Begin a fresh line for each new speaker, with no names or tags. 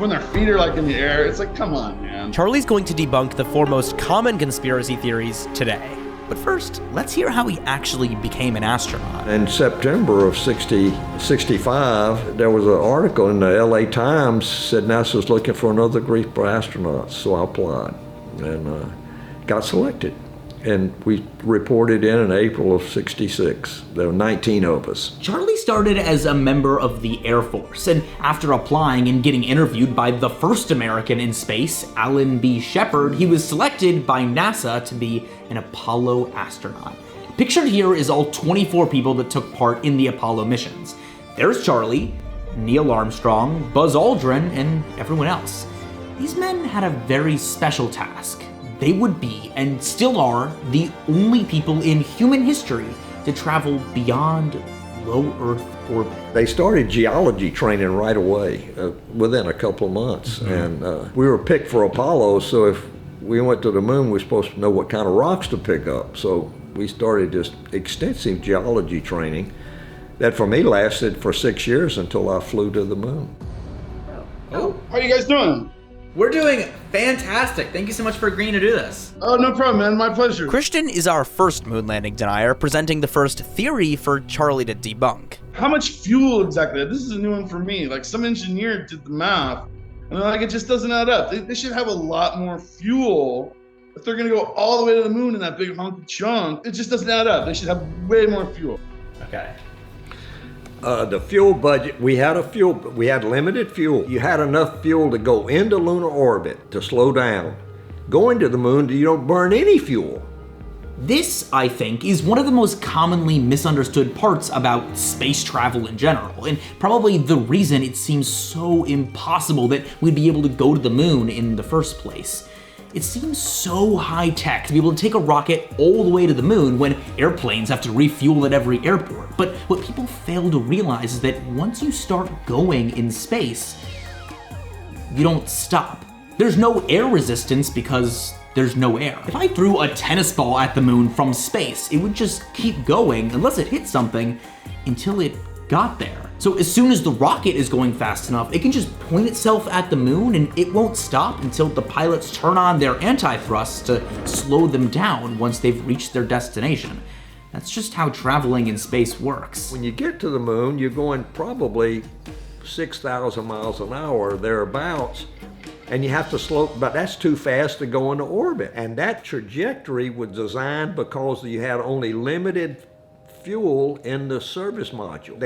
when their feet are like in the air. It's like, come on, man.
Charlie's going to debunk the 4 most common conspiracy theories today. But first, let's hear how he actually became an astronaut.
In September of 65, there was an article in the LA Times said NASA's looking for another group of astronauts. So I applied and got selected. And we reported in April of 66. There were 19 of us.
Charlie started as a member of the Air Force, and after applying and getting interviewed by the first American in space, Alan B. Shepard, he was selected by NASA to be an Apollo astronaut. Pictured here is all 24 people that took part in the Apollo missions. There's Charlie, Neil Armstrong, Buzz Aldrin, and everyone else. These men had a very special task. They would be, and still are, the only people in human history to travel beyond low Earth orbit.
They started geology training right away, within a couple of months. And we were picked for Apollo, so if we went to the moon, we were supposed to know what kind of rocks to pick up. So we started this extensive geology training that for me lasted for 6 years until I flew to the moon.
Oh, how are you guys doing?
We're doing fantastic. Thank you so much for agreeing to do this.
Oh, no problem, man. My pleasure.
Christian is our first moon landing denier, presenting the first theory for Charlie to debunk.
How much fuel exactly? This is a new one for me. Like, some engineer did the math, and they're like, it just doesn't add up. They should have a lot more fuel if they're going to go all the way to the moon in that big hunky chunk. It just doesn't add up. They should have way more fuel.
Okay.
The fuel budget, we had limited fuel. You had enough fuel to go into lunar orbit to slow down. Going to the moon, you don't burn any fuel.
This, I think, is one of the most commonly misunderstood parts about space travel in general, and probably the reason it seems so impossible that we'd be able to go to the moon in the first place. It seems so high-tech to be able to take a rocket all the way to the moon when airplanes have to refuel at every airport. But what people fail to realize is that once you start going in space, you don't stop. There's no air resistance because there's no air. If I threw a tennis ball at the moon from space, it would just keep going unless it hit something until it got there. So as soon as the rocket is going fast enough, it can just point itself at the moon and it won't stop until the pilots turn on their anti-thrust to slow them down once they've reached their destination. That's just how traveling in space works.
When you get to the moon, you're going probably 6,000 miles an hour, thereabouts, and you have to slow, but that's too fast to go into orbit. And that trajectory was designed because you had only limited fuel in the service module.